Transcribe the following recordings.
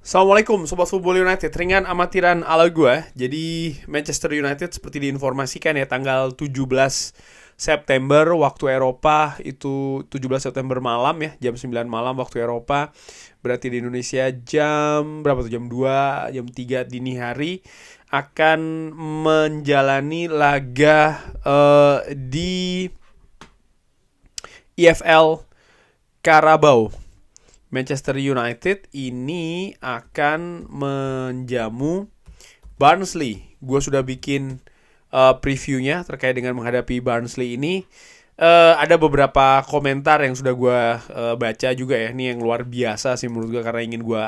Assalamualaikum Sobat Football United, ringan amatiran ala gue. Jadi Manchester United seperti diinformasikan ya, tanggal 17 September waktu Eropa, itu 17 September malam ya, jam 9 malam waktu Eropa. Berarti di Indonesia jam berapa tuh? Jam 2, jam 3 dini hari akan menjalani laga di EFL Carabao. Manchester United ini akan menjamu Barnsley. Gue sudah bikin previewnya terkait dengan menghadapi Barnsley ini. Ada beberapa komentar yang sudah gue baca juga ya. Ini yang luar biasa sih menurut gue, karena ingin gue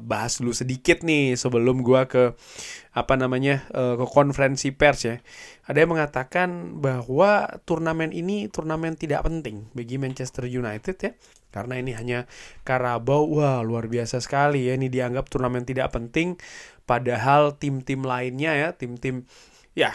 bahas dulu sedikit nih sebelum gue ke ke konferensi pers ya. Ada yang mengatakan bahwa turnamen ini turnamen tidak penting bagi Manchester United ya, karena ini hanya Carabao. Wah, luar biasa sekali ya, ini dianggap turnamen tidak penting, padahal tim-tim lainnya ya, tim-tim ya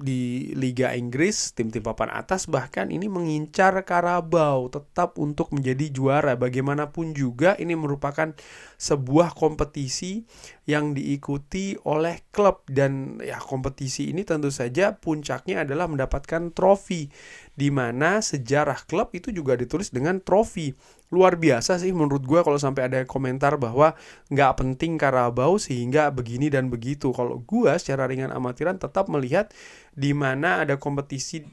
di Liga Inggris, tim-tim papan atas bahkan ini mengincar Carabao tetap untuk menjadi juara. Bagaimanapun juga ini merupakan sebuah kompetisi yang diikuti oleh klub, dan ya kompetisi ini tentu saja puncaknya adalah mendapatkan trofi, di mana sejarah klub itu juga ditulis dengan trofi. Luar biasa sih menurut gue kalau sampai ada komentar bahwa nggak penting Carabao sehingga begini dan begitu. Kalau gue secara ringan amatiran tetap melihat di mana ada kompetisi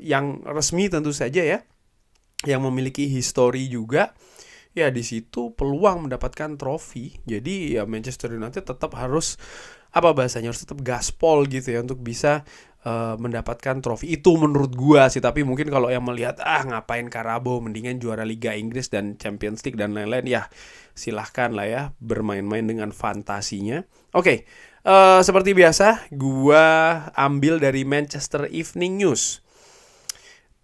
yang resmi tentu saja ya, yang memiliki histori juga, ya di situ peluang mendapatkan trofi. Jadi ya Manchester United tetap harus harus tetap gaspol gitu ya untuk bisa mendapatkan trofi itu menurut gua sih. Tapi mungkin kalau yang melihat ngapain Carabao, mendingan juara Liga Inggris dan Champions League dan lain-lain, ya silahkan lah ya bermain-main dengan fantasinya. Oke, seperti biasa gua ambil dari Manchester Evening News.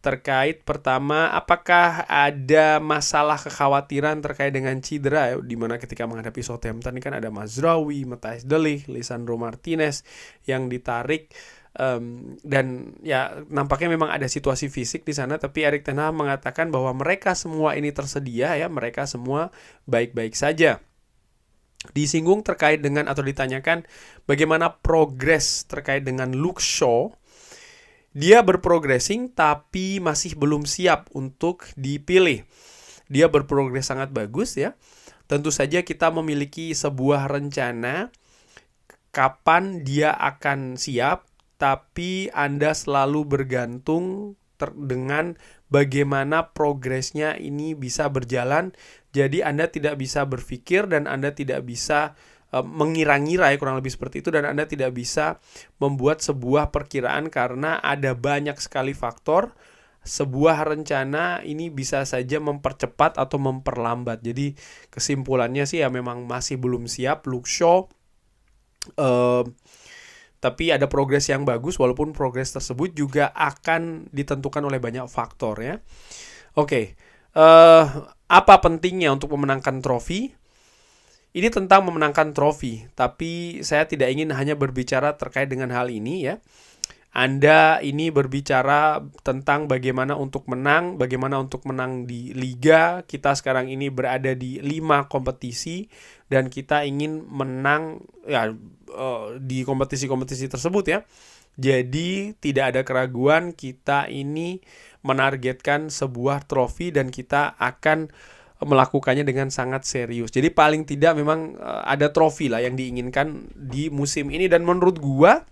Terkait pertama, apakah ada masalah kekhawatiran terkait dengan cedera ya, dimana ketika menghadapi Southampton ini kan ada Mazraoui, Matthijs de Ligt, Lisandro Martinez yang ditarik, dan ya nampaknya memang ada situasi fisik di sana. Tapi Erik ten Hag mengatakan bahwa mereka semua ini tersedia ya, mereka semua baik-baik saja. Disinggung terkait dengan atau ditanyakan bagaimana progres terkait dengan Luke Shaw. Dia berprogressing tapi masih belum siap untuk dipilih. Dia berprogres sangat bagus ya. Tentu saja kita memiliki sebuah rencana kapan dia akan siap, tapi Anda selalu bergantung dengan bagaimana progresnya ini bisa berjalan. Jadi Anda tidak bisa berpikir dan Anda tidak bisa mengira-ngira ya, kurang lebih seperti itu, dan Anda tidak bisa membuat sebuah perkiraan karena ada banyak sekali faktor. Sebuah rencana ini bisa saja mempercepat atau memperlambat. Jadi kesimpulannya sih ya memang masih belum siap Luke Shaw. Tapi ada progres yang bagus, walaupun progres tersebut juga akan ditentukan oleh banyak faktor ya. Oke, apa pentingnya untuk memenangkan trofi? Ini tentang memenangkan trofi, tapi saya tidak ingin hanya berbicara terkait dengan hal ini ya. Anda ini berbicara tentang bagaimana untuk menang di liga. Kita sekarang ini berada di 5 kompetisi dan kita ingin menang ya di kompetisi-kompetisi tersebut ya. Jadi tidak ada keraguan, kita ini menargetkan sebuah trofi dan kita akan melakukannya dengan sangat serius. Jadi paling tidak memang ada trofi lah yang diinginkan di musim ini. Dan menurut gua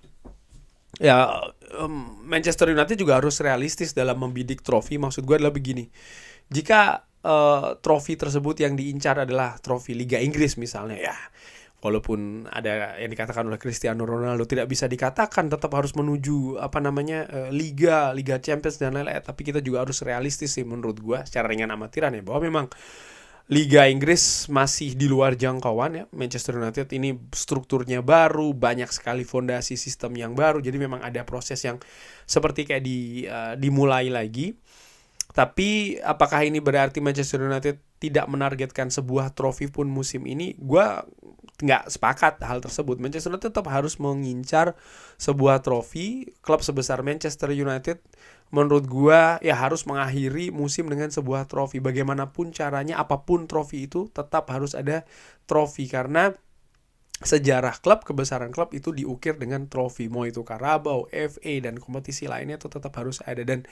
ya Manchester United juga harus realistis dalam membidik trofi. Maksud gua adalah begini, jika trofi tersebut yang diincar adalah trofi Liga Inggris misalnya ya, walaupun ada yang dikatakan oleh Cristiano Ronaldo tidak bisa dikatakan, tetap harus menuju Liga Champions dan lain-lain. Tapi kita juga harus realistis sih menurut gua secara ringan amatiran ya, bahwa memang Liga Inggris masih di luar jangkauan ya. Manchester United ini strukturnya baru, banyak sekali fondasi sistem yang baru. Jadi memang ada proses yang seperti kayak dimulai lagi. Tapi apakah ini berarti Manchester United tidak menargetkan sebuah trofi pun musim ini? Gue nggak sepakat hal tersebut. Manchester United tetap harus mengincar sebuah trofi. Klub sebesar Manchester United menurut gua ya harus mengakhiri musim dengan sebuah trofi. Bagaimanapun caranya, apapun trofi itu tetap harus ada trofi, karena sejarah klub, kebesaran klub itu diukir dengan trofi. Mau itu Carabao, FA dan kompetisi lainnya itu tetap harus ada. Dan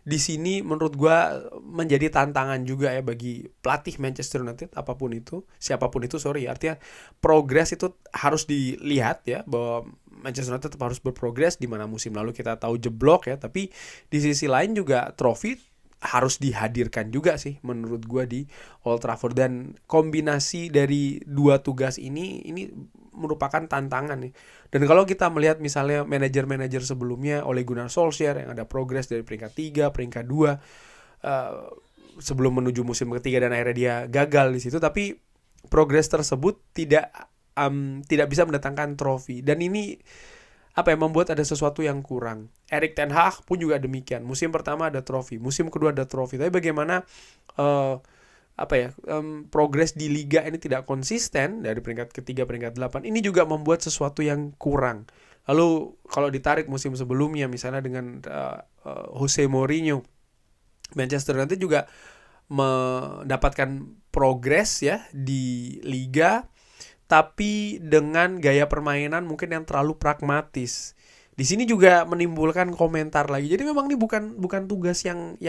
di sini menurut gua menjadi tantangan juga ya bagi pelatih Manchester United apapun itu, siapapun itu, artinya progres itu harus dilihat ya, bahwa Manchester United tetap harus berprogres, di mana musim lalu kita tahu jeblok ya, tapi di sisi lain juga trofi harus dihadirkan juga sih menurut gua di Old Trafford. Dan kombinasi dari dua tugas ini merupakan tantangan nih. Dan kalau kita melihat misalnya manajer-manajer sebelumnya, Ole Gunnar Solskjaer yang ada progres dari peringkat 3, peringkat 2 sebelum menuju musim ketiga dan akhirnya dia gagal di situ, tapi progres tersebut tidak bisa mendatangkan trofi. Dan ini membuat ada sesuatu yang kurang. Erik ten Hag pun juga demikian. Musim pertama ada trofi, musim kedua ada trofi. Tapi bagaimana progres di liga ini tidak konsisten dari peringkat ketiga, peringkat 8. Ini juga membuat sesuatu yang kurang. Lalu kalau ditarik musim sebelumnya misalnya dengan Jose Mourinho, Manchester United juga mendapatkan progres ya di liga, tapi dengan gaya permainan mungkin yang terlalu pragmatis. Di sini juga menimbulkan komentar lagi. Jadi memang ini bukan tugas yang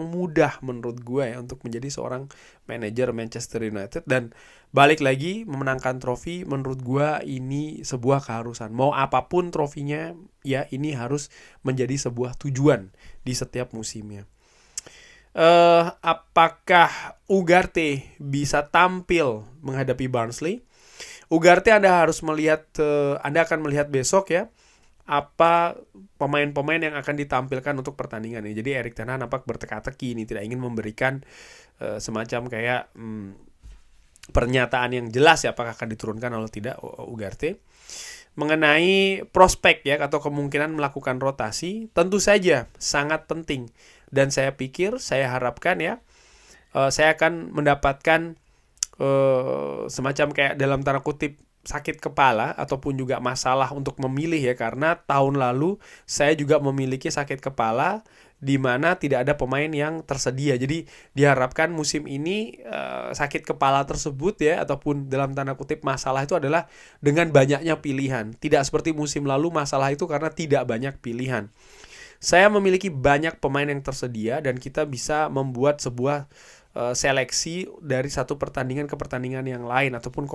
mudah menurut gue ya untuk menjadi seorang manajer Manchester United. Dan balik lagi, memenangkan trofi menurut gue ini sebuah keharusan. Mau apapun trofinya ya, ini harus menjadi sebuah tujuan di setiap musimnya. Apakah Ugarte bisa tampil menghadapi Barnsley? Ugarte Anda akan melihat besok ya, apa pemain-pemain yang akan ditampilkan untuk pertandingan ini. Jadi Erik ten Hag nampak berteka-teki ini, tidak ingin memberikan semacam kayak pernyataan yang jelas ya apakah akan diturunkan atau tidak Ugarte. Mengenai prospek ya atau kemungkinan melakukan rotasi, tentu saja sangat penting. Dan saya harapkan ya, saya akan mendapatkan semacam kayak dalam tanda kutip sakit kepala ataupun juga masalah untuk memilih ya, karena tahun lalu saya juga memiliki sakit kepala di mana tidak ada pemain yang tersedia. Jadi diharapkan musim ini sakit kepala tersebut ya ataupun dalam tanda kutip masalah itu adalah dengan banyaknya pilihan. Tidak seperti musim lalu masalah itu karena tidak banyak pilihan. Saya memiliki banyak pemain yang tersedia dan kita bisa membuat sebuah seleksi dari satu pertandingan ke pertandingan yang lain ataupun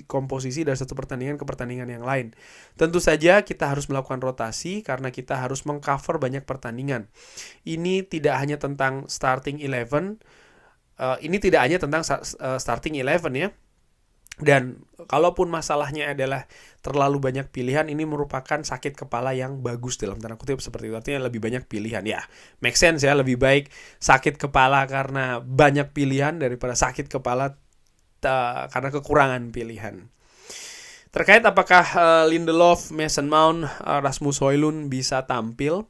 komposisi dari satu pertandingan ke pertandingan yang lain. Tentu saja kita harus melakukan rotasi karena kita harus mengcover banyak pertandingan. Ini tidak hanya tentang starting 11, starting 11 ya. Dan kalaupun masalahnya adalah terlalu banyak pilihan, ini merupakan sakit kepala yang bagus dalam tanda kutip seperti itu. Artinya lebih banyak pilihan ya, make sense ya, lebih baik sakit kepala karena banyak pilihan daripada sakit kepala karena kekurangan pilihan. Terkait apakah Lindelof, Mason Mount, Rasmus Højlund bisa tampil,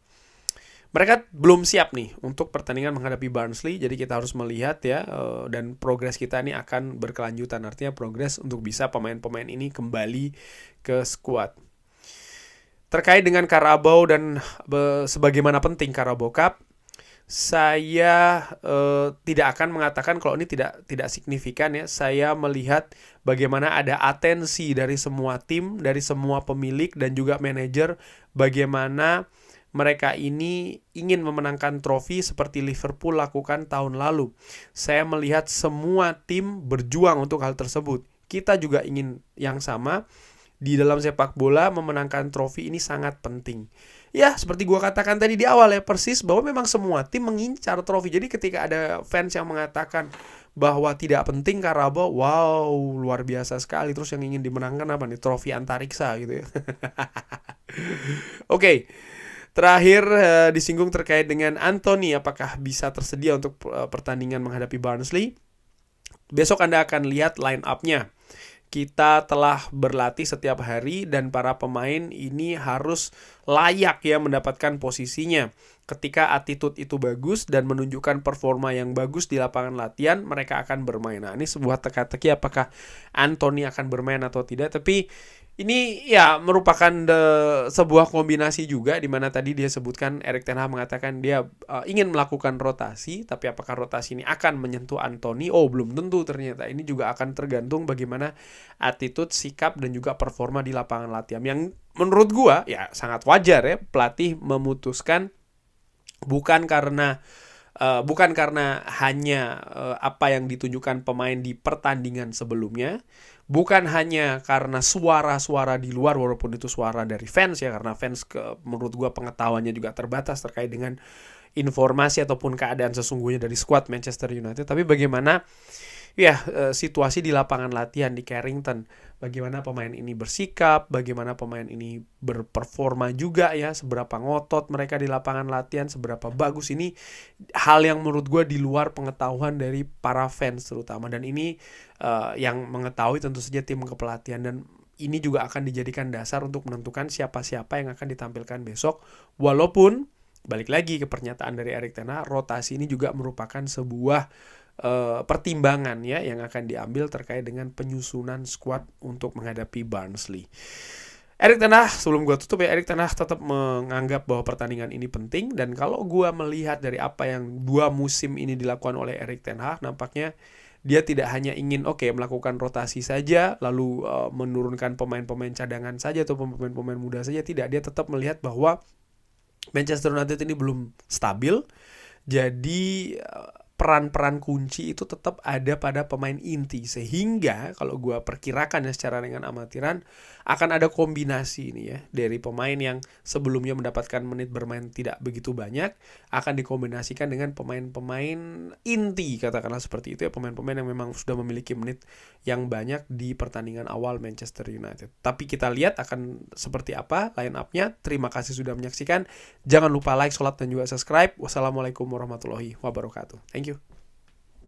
mereka belum siap nih untuk pertandingan menghadapi Barnsley. Jadi kita harus melihat ya, dan progres kita ini akan berkelanjutan. Artinya progres untuk bisa pemain-pemain ini kembali ke skuad. Terkait dengan Carabao dan sebagaimana penting Carabao Cup, saya tidak akan mengatakan kalau ini tidak signifikan ya. Saya melihat bagaimana ada atensi dari semua tim, dari semua pemilik dan juga manajer, bagaimana mereka ini ingin memenangkan trofi seperti Liverpool lakukan tahun lalu. Saya melihat semua tim berjuang untuk hal tersebut. Kita juga ingin yang sama. Di dalam sepak bola memenangkan trofi ini sangat penting. Ya, seperti gua katakan tadi di awal ya, persis bahwa memang semua tim mengincar trofi. Jadi ketika ada fans yang mengatakan bahwa tidak penting Carabao, wow, luar biasa sekali. Terus yang ingin dimenangkan apa nih? Trofi antariksa gitu ya. Oke. Terakhir disinggung terkait dengan Anthony, apakah bisa tersedia untuk pertandingan menghadapi Barnsley. Besok Anda akan lihat line up-nya. Kita telah berlatih setiap hari dan para pemain ini harus layak ya mendapatkan posisinya. ketika attitude itu bagus dan menunjukkan performa yang bagus di lapangan latihan, mereka akan bermain. Nah, ini sebuah teka-teki apakah Anthony akan bermain atau tidak, tapi ini ya merupakan sebuah kombinasi juga, di mana tadi dia sebutkan Erik ten Hag mengatakan dia ingin melakukan rotasi, tapi apakah rotasi ini akan menyentuh Anthony? Oh, belum tentu ternyata. Ini juga akan tergantung bagaimana attitude, sikap, dan juga performa di lapangan latihan. Yang menurut gua ya sangat wajar ya pelatih memutuskan bukan karena hanya apa yang ditunjukkan pemain di pertandingan sebelumnya, bukan hanya karena suara-suara di luar, walaupun itu suara dari fans ya, karena fans menurut gua pengetahuannya juga terbatas terkait dengan informasi ataupun keadaan sesungguhnya dari skuad Manchester United, tapi bagaimana ya situasi di lapangan latihan di Carrington, bagaimana pemain ini bersikap, bagaimana pemain ini berperforma juga ya, seberapa ngotot mereka di lapangan latihan, seberapa bagus. Ini hal yang menurut gue di luar pengetahuan dari para fans terutama, dan ini yang mengetahui tentu saja tim kepelatihan, dan ini juga akan dijadikan dasar untuk menentukan siapa-siapa yang akan ditampilkan besok. Walaupun balik lagi ke pernyataan dari Erik ten Hag, rotasi ini juga merupakan sebuah pertimbangan ya yang akan diambil terkait dengan penyusunan skuad untuk menghadapi Barnsley. Erik ten Hag, sebelum gue tutup ya, Erik ten Hag tetap menganggap bahwa pertandingan ini penting, dan kalau gue melihat dari apa yang 2 musim ini dilakukan oleh Erik ten Hag, nampaknya dia tidak hanya ingin melakukan rotasi saja lalu menurunkan pemain-pemain cadangan saja atau pemain-pemain muda saja, tidak. Dia tetap melihat bahwa Manchester United ini belum stabil, jadi peran-peran kunci itu tetap ada pada pemain inti, sehingga kalau gue perkirakan ya secara dengan amatiran akan ada kombinasi ini ya, dari pemain yang sebelumnya mendapatkan menit bermain tidak begitu banyak akan dikombinasikan dengan pemain-pemain inti, katakanlah seperti itu ya, pemain-pemain yang memang sudah memiliki menit yang banyak di pertandingan awal Manchester United. Tapi kita lihat akan seperti apa line up-nya. Terima kasih sudah menyaksikan. Jangan lupa like, sholat, dan juga subscribe. Wassalamualaikum warahmatullahi wabarakatuh. Thank you.